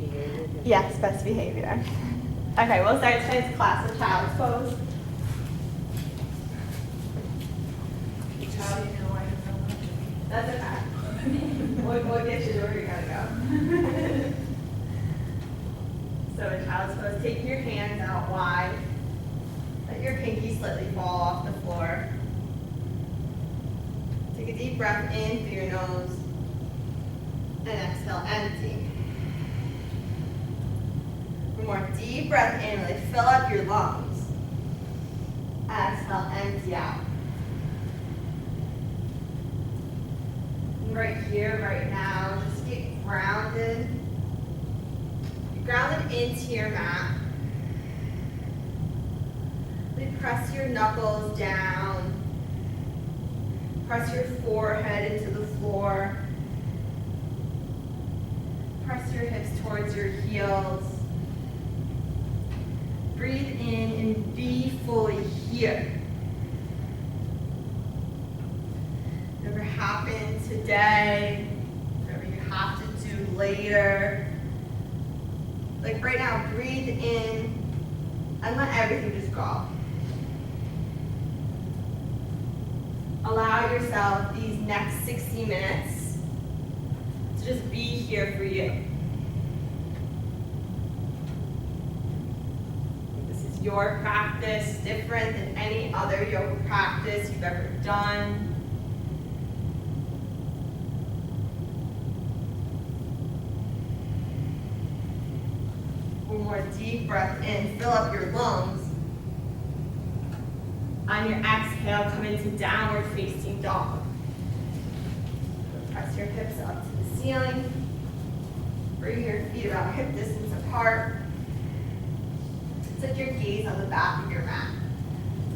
behavior? Yes, best behavior. Okay, we'll start today's class with child's pose. How do you know I don't know? That's okay. We'll get you to where you gotta go. So in child's pose, take your hands out wide. Let your pinky slightly fall off the floor. Take a deep breath in through your nose. And exhale, empty. One more deep breath in, really fill up your lungs. Exhale, empty out. Right here, right now, just get grounded. Get grounded into your mat. Really press your knuckles down. Press your forehead into the floor. Press your hips towards your heels. Breathe in and be fully here. Whatever happened today, whatever you have to do later. Like right now, breathe in and let everything just go. Allow yourself these next 60 minutes to just be here for you. This is your practice, different than any other yoga practice you've ever done. One more deep breath in, fill up your lungs. On your exhale, come into downward facing dog. Press your hips up to the ceiling. Bring your feet about hip distance apart. Set your gaze on the back of your mat.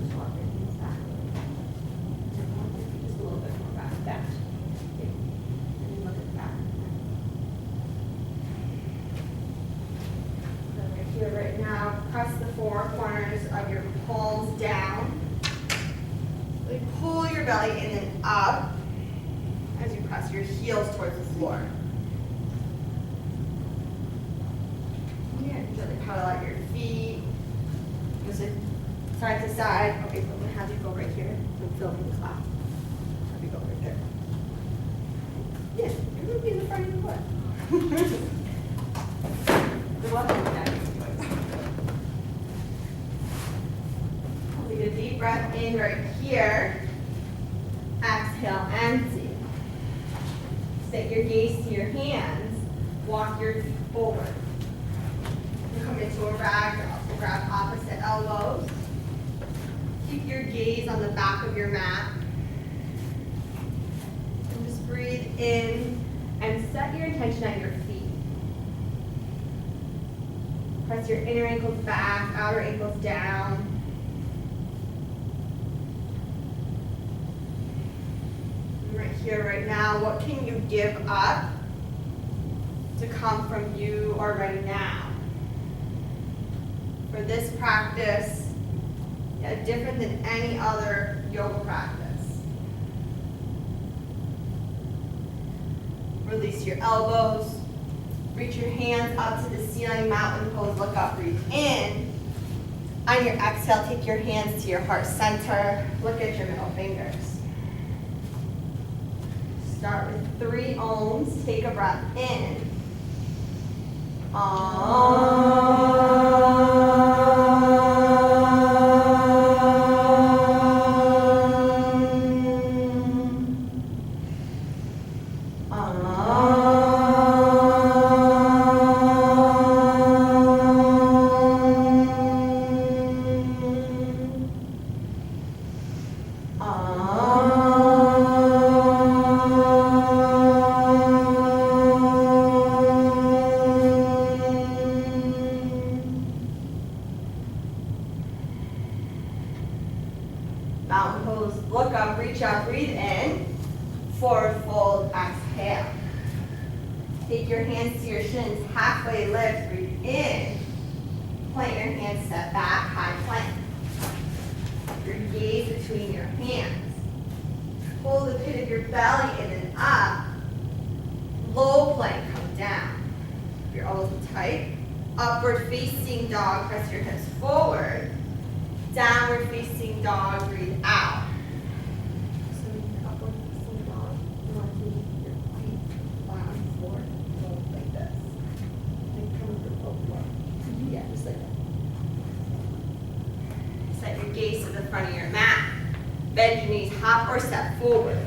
Just walk your knees back. Just a little bit more back. Back. Okay. And then look at the back. Then right here, right now, press the four corners of your palms down. Really pull your belly in and up as you press your heels towards the floor. Yeah, gently paddle out your feet. Just side to side. Okay, so I'm going to have you go right here and fill in the class. Have you go right there. Yeah, you're going to be in the front of your foot. Good luck with that. Take a deep breath in right here. Exhale, empty. Set your gaze to your hands. Walk your feet forward. You come into a ragdoll. So grab opposite elbows. Keep your gaze on the back of your mat. And just breathe in and set your intention at your feet. Press your inner ankles back, outer ankles down. Right here, right now, what can you give up to come from you or right now? For this practice, different than any other yoga practice. Release your elbows. Reach your hands up to the ceiling, mountain pose, look up, breathe in. On your exhale, take your hands to your heart center. Look at your middle fingers. Start with 3 ohms. Take a breath in. Mountain pose, look up, reach out, breathe in. Forward fold, exhale. Take your hands to your shins, halfway lift, breathe in. Plant your hands, step back, high plank. Your gaze between your hands. Pull the pit of your belly in and up. Low plank, come down. your elbows tight. Upward facing dog, press your hips forward. Downward facing dog, breathe out. So in your upward facing dog, you want to keep your feet flat on the floor, go like this. And come with your floor. Yeah, just like that. Set your gaze to the front of your mat. Bend your knees, hop or step forward.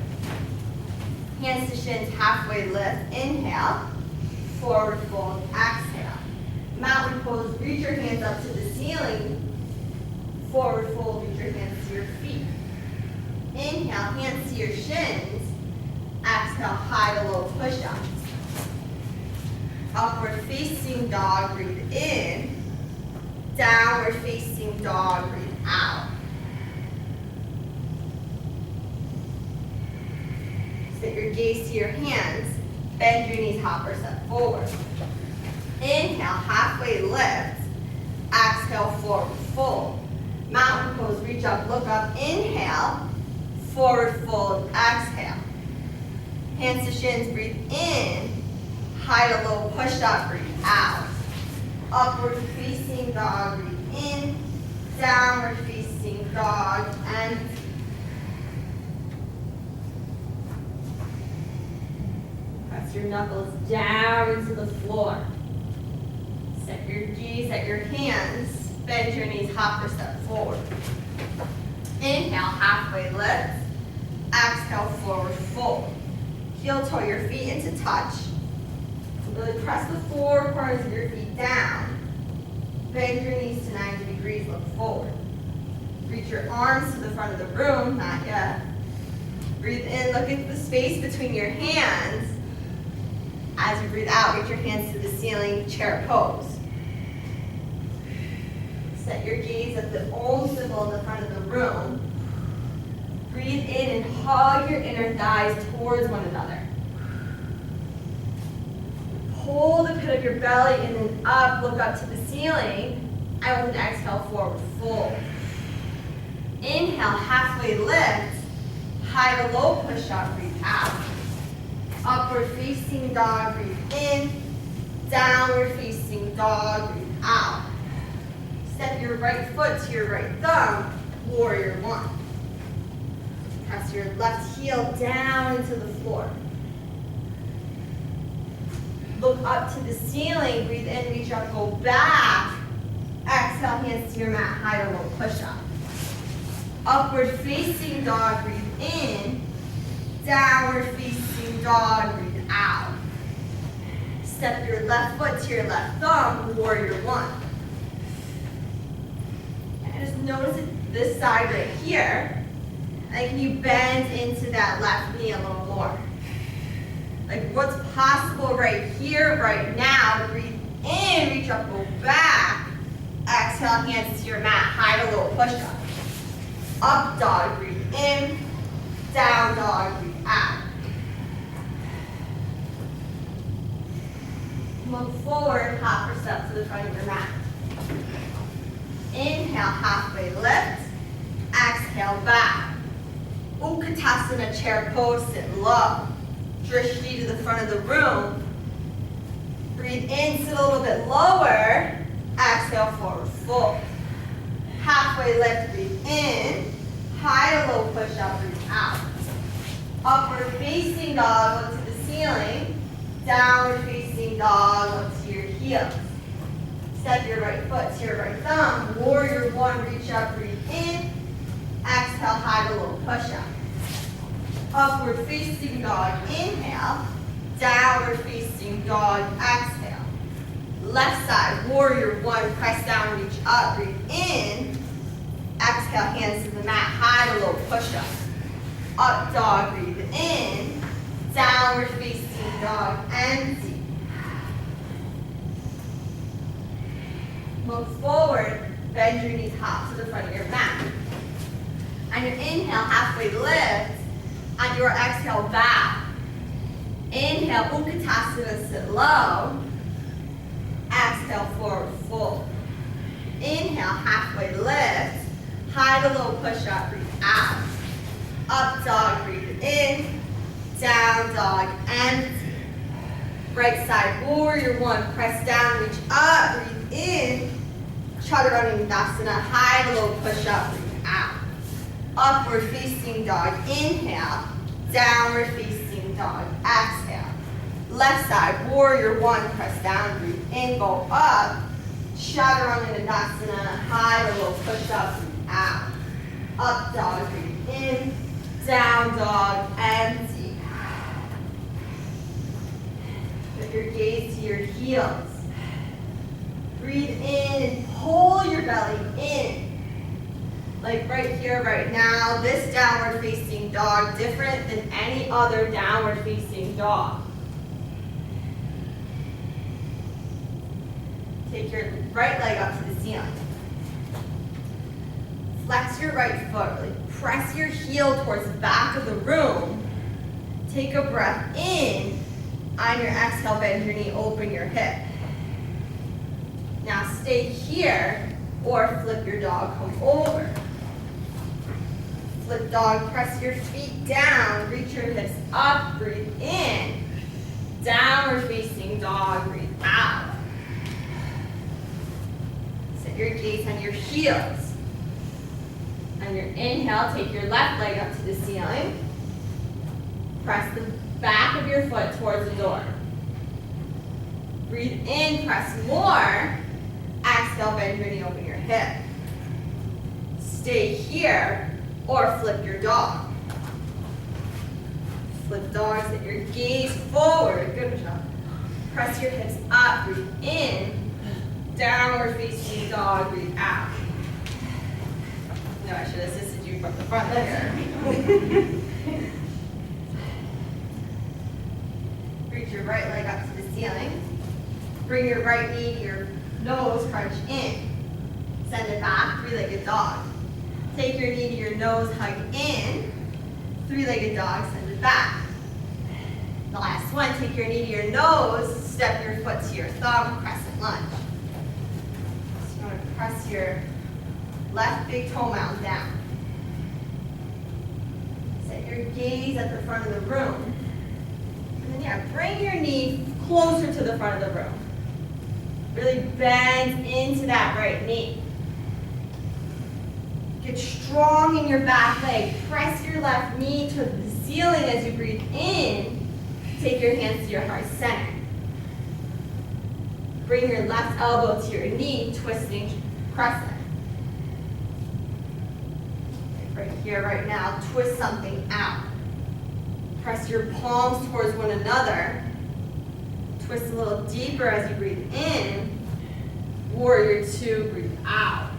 Hands to shins, halfway lift. Inhale, forward fold, exhale. Mountain pose, reach your hands up to the ceiling. Forward fold, reach your hands to your feet. Inhale, hands to your shins. Exhale, high to low push-ups. Upward facing dog, breathe in. Downward facing dog, breathe out. Set your gaze to your hands. Bend your knees, hop or step forward. Inhale, halfway lift. Exhale, forward fold. Mountain pose, reach up, look up. Inhale, forward fold, exhale. Hands to shins, breathe in. High to low push up, breathe out. Upward facing dog, breathe in. Downward facing dog, and press your knuckles down into the floor. Set your G's, set your hands. Bend your knees, hop or step forward. Inhale, halfway lift. Exhale, forward fold. Heel toe your feet into touch. Really press the four corners of your feet down. Bend your knees to 90 degrees, look forward. Reach your arms to the front of the room, not yet. Breathe in, look at the space between your hands. As you breathe out, reach your hands to the ceiling, chair pose. Set your gaze at the Om symbol in the front of the room. Breathe in and hug your inner thighs towards one another. Pull the pit of your belly and then up, look up to the ceiling. And with an exhale, forward fold. Inhale, halfway lift. High to low push up, breathe out. Upward facing dog, breathe in. Downward facing dog, breathe out. Step your right foot to your right thumb, warrior one. Press your left heel down into the floor. Look up to the ceiling, breathe in, reach up, go back. Exhale, hands to your mat, high to low push up. Upward facing dog, breathe in. Downward facing dog, breathe out. Step your left foot to your left thumb, warrior one. And just notice this side right here. And can you bend into that left knee a little more? Like what's possible right here, right now. Breathe in, reach up, go back. Exhale, hands to your mat, high to low push up. Up dog, breathe in. Down dog, breathe out. Move forward, hop or step to the front of your mat. Inhale, halfway lift. Exhale, back. Utkatasana, chair pose, sit low. Drishti to the front of the room. Breathe in, sit a little bit lower. Exhale, forward fold. Halfway lift, breathe in. High to low push up, breathe out. Upward facing dog, look to the ceiling. Downward facing dog, look to your heels. Step your right foot to your right thumb. Warrior one, reach up, breathe in. Exhale, high to low push up. Upward facing dog, inhale. Downward facing dog, exhale. Left side, warrior one, press down, reach up, breathe in. Exhale, hands to the mat, high to low push up. Up dog, breathe in. Downward facing dog, empty. Move forward, bend your knees, hop to the front of your mat. On your inhale, halfway lift. On your exhale, back. Inhale, Utkatasana, sit low. Exhale, forward fold. Inhale, halfway lift. High to low push up, breathe out. Up dog, breathe in. Down dog, empty. Right side, warrior one. Press down, reach up, breathe in. Chaturanga, high, low, push up, breathe out. Upward facing dog, inhale. Downward facing dog, exhale. Left side, warrior one, press down, breathe in, go up. Chaturanga, high, low, push up, breathe out. Up dog, breathe in. Down dog, empty. Put your gaze to your heels. Breathe in and pull your belly in. Like right here, right now, this downward facing dog, different than any other downward facing dog. Take your right leg up to the ceiling. Flex your right foot, really press your heel towards the back of the room. Take a breath in. On your exhale, bend your knee, open your hip. Now stay here or flip your dog, come over. Flip dog, press your feet down, reach your hips up, breathe in. Downward facing dog, breathe out. Set your gaze on your heels. On your inhale, take your left leg up to the ceiling. Press the back of your foot towards the door. Breathe in, press more. Exhale, bend your knee, open your hip. Stay here or flip your dog. Flip dog, set your gaze forward. Good job. Press your hips up, breathe in. Downward facing dog, breathe out. No, I should have assisted you from the front there. Reach your right leg up to the ceiling. Bring your right knee to your nose, crunch in. Send it back, three-legged dog. Take your knee to your nose, hug in. Three-legged dog, send it back. The last one, take your knee to your nose, step your foot to your thumb, crescent lunge. So you want to press your left big toe mound down. Set your gaze at the front of the room. And then yeah, bring your knee closer to the front of the room. Really bend into that right knee. Get strong in your back leg. Press your left knee to the ceiling as you breathe in. Take your hands to your heart center. Bring your left elbow to your knee, twisting crescent. Right here, right now, twist something out. Press your palms towards one another. Twist a little deeper as you breathe in. Warrior two, breathe out.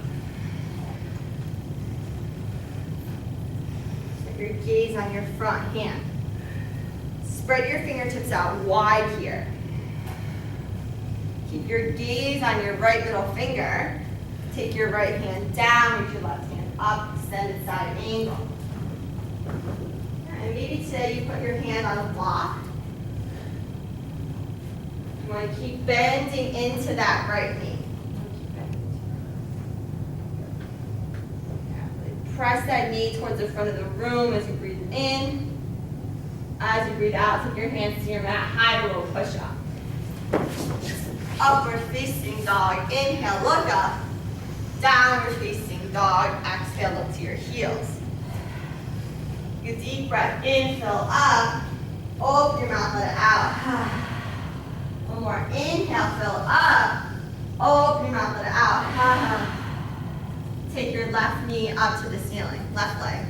Set your gaze on your front hand. Spread your fingertips out wide here. Keep your gaze on your right middle finger. Take your right hand down, reach your left hand up, extended side angle. And maybe today you put your hand on a block. You want to keep bending into that right knee. Press that knee towards the front of the room as you breathe in. As you breathe out, take your hands to your mat, high to low push up. Upward facing dog, inhale, look up. Downward facing dog, exhale, look to your heels. Good deep breath in, fill up. Open your mouth, let it out. One more, inhale, fill up. Open your mouth, let it out. Take your left knee up to the ceiling, left leg.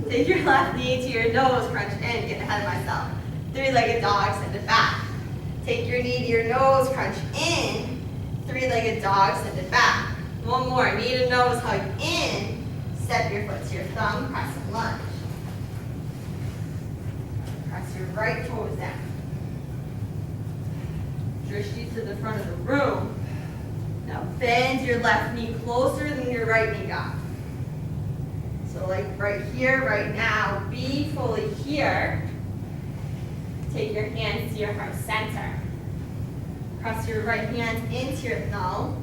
Take your left knee to your nose, crunch in, get ahead of myself. Three-legged dog, send it back. Take your knee to your nose, crunch in. Three-legged dog, send it back. One more, knee to nose, hug in. Step your foot to your thumb, crescent lunge. Press your right toes down. Drishti to the front of the room. Now bend your left knee closer than your right knee got. So like right here, right now, be fully here. Take your hands to your heart center. Press your right hand into your, no,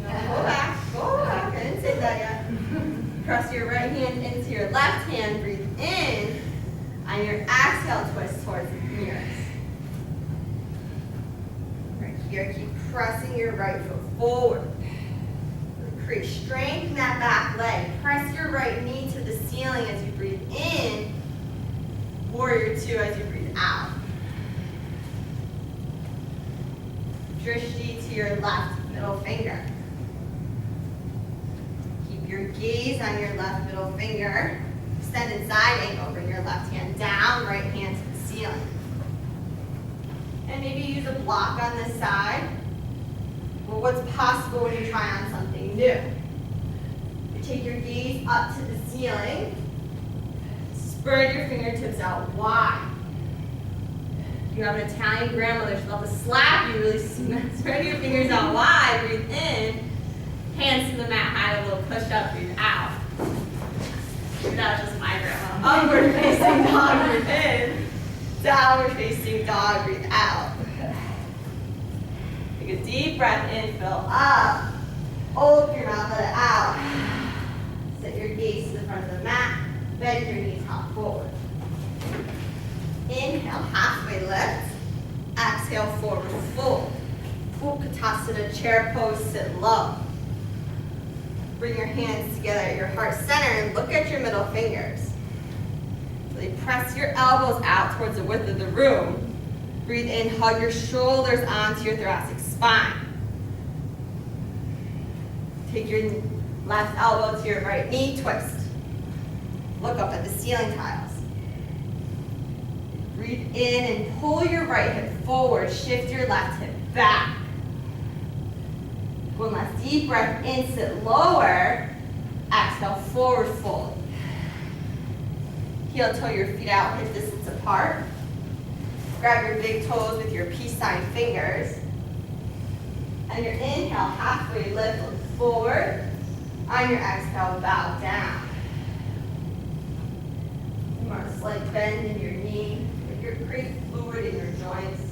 go back, I didn't say that yet. Press your right hand into your left hand, breathe in. On your exhale, twist towards the mirrors. here. Keep pressing your right foot forward. Create strength in that back leg. Press your right knee to the ceiling as you breathe in. Warrior two as you breathe out. Drishti to your left middle finger. Keep your gaze on your left middle finger. Extended side angle. Bring your left hand down, right hand to the ceiling. And maybe use a block on this side. Or what's possible when you try on something new. You take your gaze up to the ceiling. Spread your fingertips out wide. You have an Italian grandmother, she'll have to slap you really soon. Spread your fingers out wide, breathe in. Hands to the mat, high, a little push up, breathe out. That was just my grandma. Upward facing dog, breathe in. Downward facing dog, breathe out. Take a deep breath in, fill up. Open your mouth, let it out. Set your gaze to the front of the mat. Bend your knees, hop forward. Inhale, halfway lift. Exhale, forward fold. Utkatasana, chair pose, sit low. Bring your hands together at your heart center and look at your middle fingers. Really press your elbows out towards the width of the room. Breathe in, hug your shoulders onto your thoracic spine. Take your left elbow to your right knee, twist. Look up at the ceiling tiles. Breathe in and pull your right hip forward, shift your left hip back. One last deep breath in, sit lower. Exhale, forward fold. Heel toe your feet out, hip distance apart. Grab your big toes with your peace sign fingers. And your inhale, halfway lift, look forward. On your exhale, bow down. You want a slight bend in your knee. Create fluid in your joints.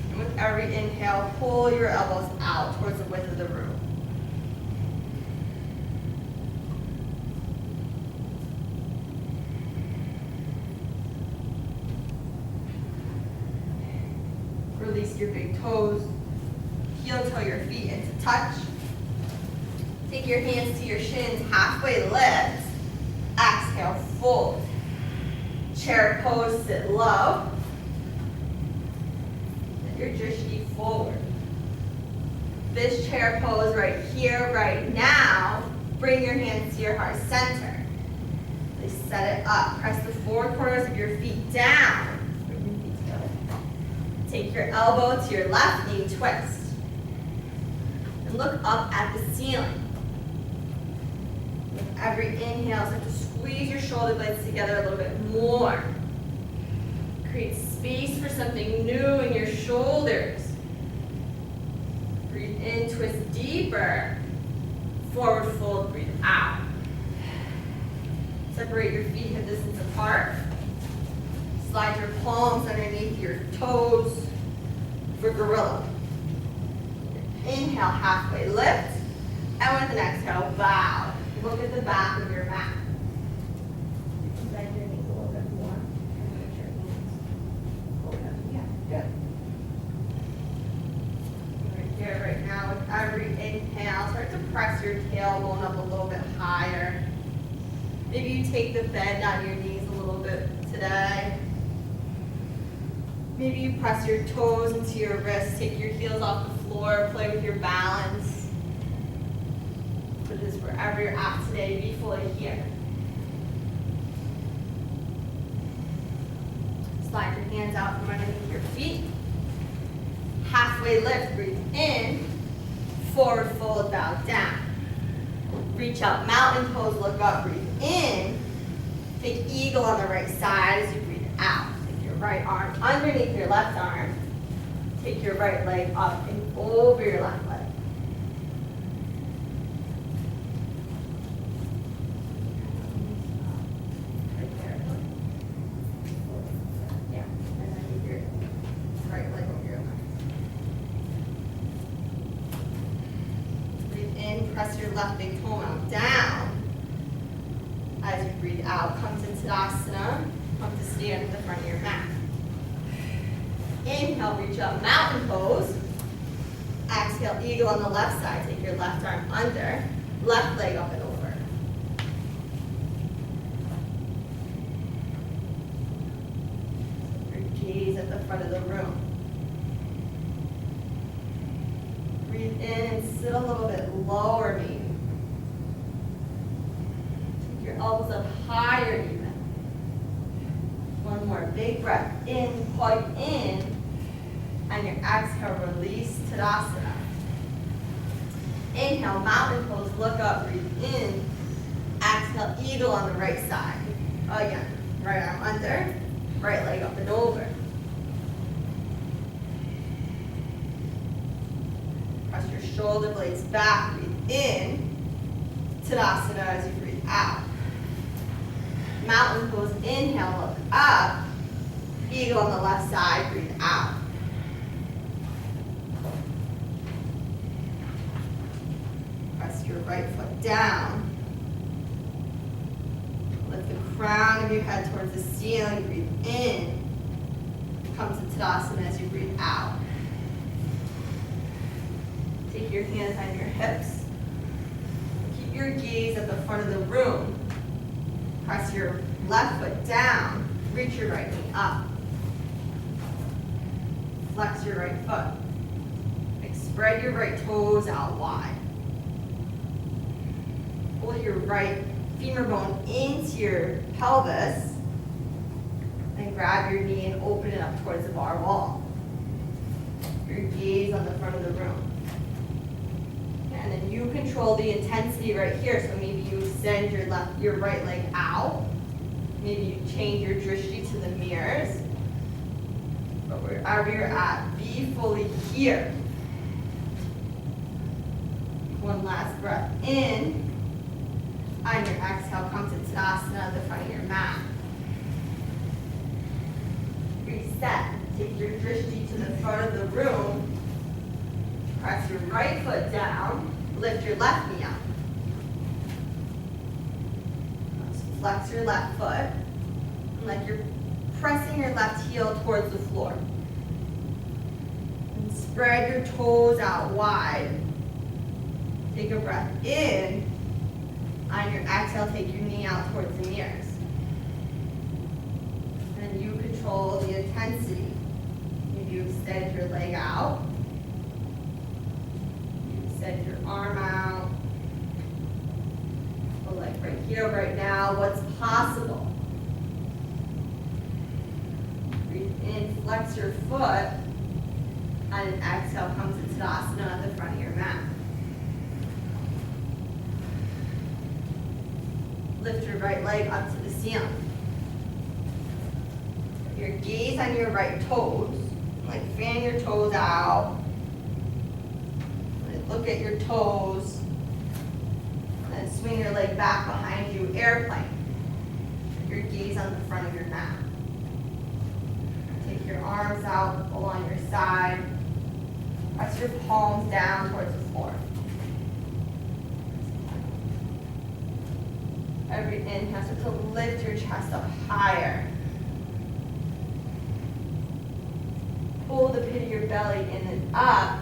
And with every inhale, pull your elbows out towards the width of the room. Release your big toes. Heel toe your feet into touch. Take your hands to your shins, halfway lift. Exhale, fold. Chair pose, sit low. Let your drishti forward. This chair pose right here, right now, bring your hands to your heart center. Please set it up. Press the four corners of your feet down. Bring your feet together. Take your elbow to your left knee, twist. And look up at the ceiling. With every inhale, start to squeeze your shoulder blades together a little bit more. Create space for something new in your shoulders. Breathe in, twist deeper. Forward fold, breathe out. Separate your feet hip distance apart. Slide your palms underneath your toes for gorilla. Inhale, halfway lift. And with an exhale, bow. Look at the back of your mat. Bend your knees a little bit more. And lift your hands. Hold up. Yeah, good. Right here, right now, with every inhale, start to press your tailbone up a little bit higher. Maybe you take the bend on your knees a little bit today. Maybe you press your toes into your wrists, take your heels off the floor, play with your balance. But this is wherever you're at today, be fully here. Slide your hands out from underneath your feet. Halfway lift, breathe in. Forward fold, bow down. Reach out, mountain pose, look up, breathe in. Take eagle on the right side as you breathe out. Take your right arm underneath your left arm. Take your right leg up and over your left leg. Right there. Yeah, and then take your right leg over your left. Breathe in, press your left big toe out down. As you breathe out, come to Tadasana. Come to stand at the front of your mat. Inhale, reach up, mountain pose. Exhale, eagle on the left side. Take your left arm under, left leg up and over. Your gaze at the front of the room. Breathe in and sit a little bit lower maybe. Take your elbows up higher even. One more big breath in, plug in. And your exhale, release Tadasana. Inhale, mountain pose, look up, breathe in. Exhale, eagle on the right side. Again, right arm under, right leg up and over. Press your shoulder blades back, breathe in. Tadasana as you breathe out. Mountain pose, inhale, look up. Eagle on the left side, breathe out. Press your right foot down. Lift the crown of your head towards the ceiling, breathe in. Come to Tadasana as you breathe out. Take your hands on your hips. Keep your gaze at the front of the room. Press your left foot down. Reach your right knee up. Flex your right foot. Spread your right toes out wide. Pull your right femur bone into your pelvis. And grab your knee and open it up towards the bar wall. Your gaze on the front of the room. And then you control the intensity right here. So maybe you extend your right leg out. Maybe you change your drishti to the mirrors. But wherever you're at, be fully here. One last breath in. On your exhale, come to Tadasana at the front of your mat. Reset. Take your drishti to the front of the room. Press your right foot down. Lift your left knee up. Flex your left foot. And like you're pressing your left heel towards the floor. And spread your toes out wide. Take a breath in. On your exhale, take your knee out towards the mirrors. And you control the intensity. Maybe you extend your leg out. Extend your arm out. But like right here, right now, what's possible? Breathe in, flex your foot. On an exhale, come to Tadasana at the front of your mat. Lift your right leg up to the ceiling. Put your gaze on your right toes. Like fan your toes out. Look at your toes. And then swing your leg back behind you, airplane. Put your gaze on the front of your mat. Take your arms out along your side. Press your palms down towards the floor. Every inhale, start to lift your chest up higher. Pull the pit of your belly in and up.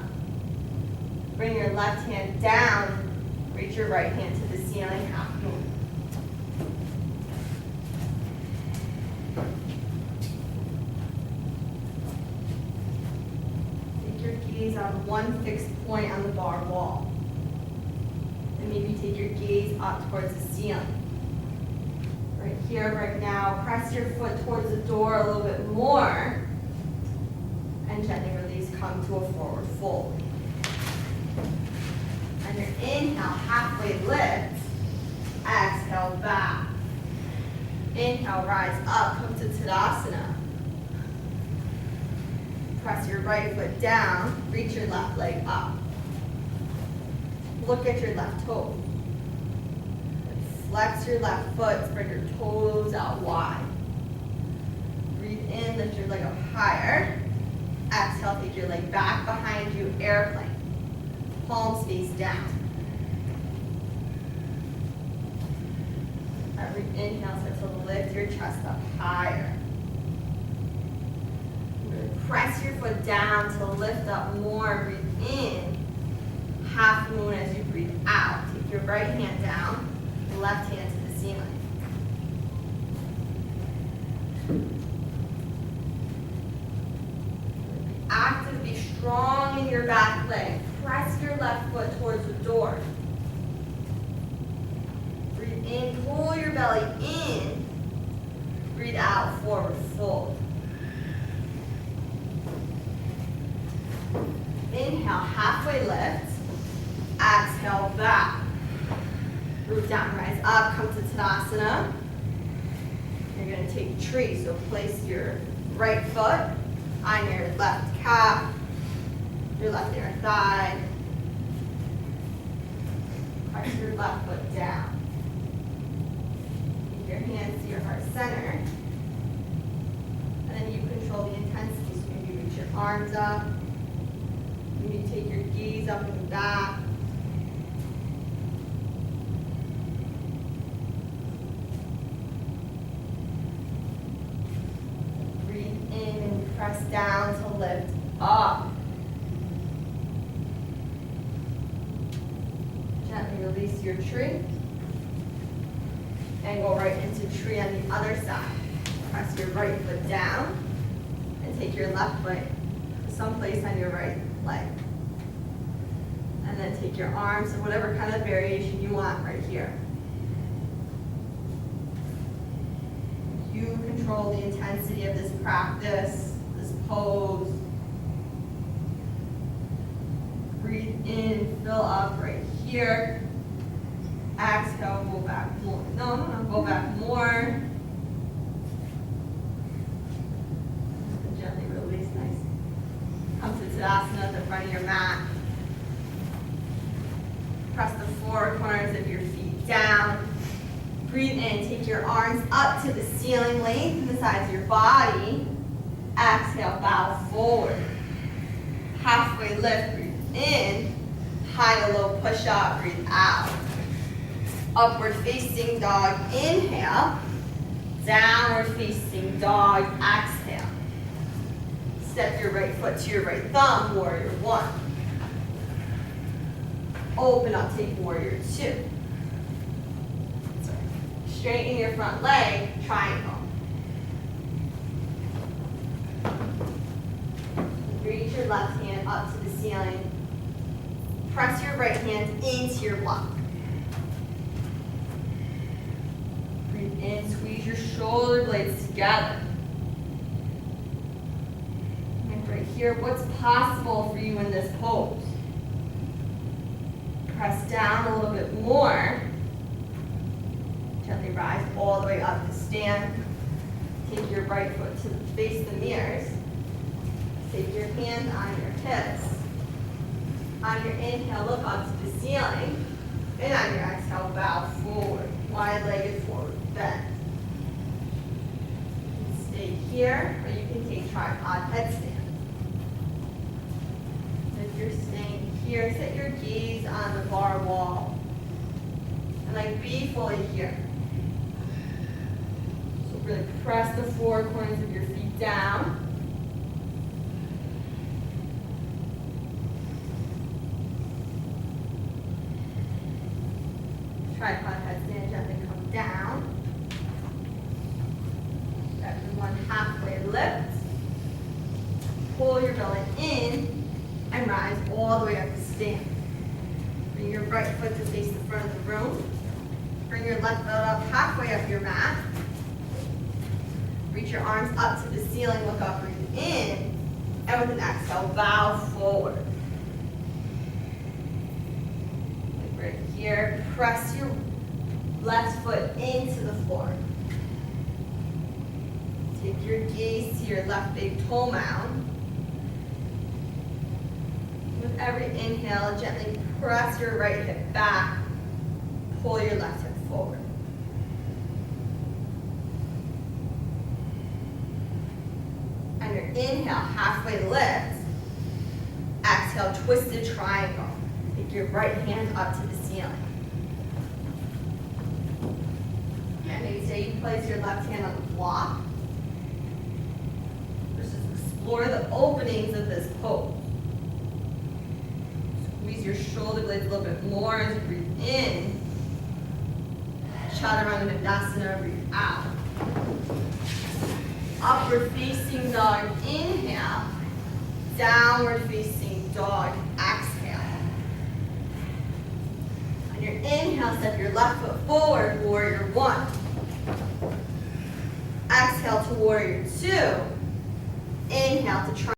Bring your left hand down. Reach your right hand to the ceiling, half moon. Take your gaze on one fixed point on the bar wall. And maybe take your gaze up towards the ceiling. Right here, right now, press your foot towards the door a little bit more. And gently release, come to a forward fold. On your inhale, halfway lift. Exhale, back. Inhale, rise up, come to Tadasana. Press your right foot down, reach your left leg up. Look at your left toe. Flex your left foot, spread your toes out wide. Breathe in, lift your leg up higher. Exhale, take your leg back behind you, airplane. Palms face down. Every inhale, start to lift your chest up higher. Really press your foot down to lift up more. Breathe in. Half moon as you breathe out. Take your right hand down, left hand to the ceiling. Be active, be strong in your back leg. Press your left foot towards the door. Breathe in, pull your belly in. Breathe out, forward fold. Inhale, halfway lift. Exhale, back. Root down, rise up, come to Tadasana. You're going to take tree, so place your right foot on your left calf, your left inner thigh. Press your left foot down. Take your hands to your heart center. And then you control the intensity, so maybe reach your arms up. Maybe take your gaze up and back. Breathe in and press down to lift up. Gently release your tree. And go right into tree on the other side. Press your right foot down. And take your left foot to someplace on your right leg. And then take your arms in whatever kind of variation you want right here. You control the intensity of this practice, this pose. Breathe in, fill up right here. Exhale, go back more. No, go back more. Gently release, nice. Come to Tadasana at the front of your mat. Press the four corners of your feet down. Breathe in, take your arms up to the ceiling, lengthen the sides of your body. Exhale, bow forward. Halfway lift, breathe in. High to low push up, breathe out. Upward facing dog, inhale. Downward facing dog, exhale. Step your right foot to your right thumb, warrior one. Open up, take warrior two. Straighten your front leg, triangle. Reach your left hand up to the ceiling. Press your right hand into your block. Breathe in, squeeze your shoulder blades together. And right here, what's possible for you in this pose? Press down a little bit more. Gently rise all the way up to stand. Take your right foot to face the mirrors. Take your hands on your hips. On your inhale, look up to the ceiling. And on your exhale, bow forward. Wide-legged forward bend. You can stay here, or you can take tripod headstand. If you're staying here, set your gaze on the bar wall. And be fully here. So really press the four corners of your feet down. Tripod headstand, gently come down. Everyone halfway lift. Pull your belly in and rise all the way up to stand. Bring your right foot to face the front of the room. Bring your left foot up halfway up your mat. Reach your arms up to the ceiling, look up, breathe in. And with an exhale, bow forward. Right here, press your left foot into the floor. Take your gaze to your left big toe mound. With every inhale, gently press your right hip back. Pull your left hip forward. On your inhale, halfway lift. Exhale, twisted triangle. Take your right hand up to the ceiling. And maybe say you place your left hand on the block. Versus Explore the openings of this pose. Squeeze your shoulder blades a little bit more as you breathe in. Chaturanga Dandasana, breathe out. Upward facing dog, inhale. Downward facing dog, exhale. On your inhale, step your left foot forward, warrior one. Exhale to warrior two. Inhale to try.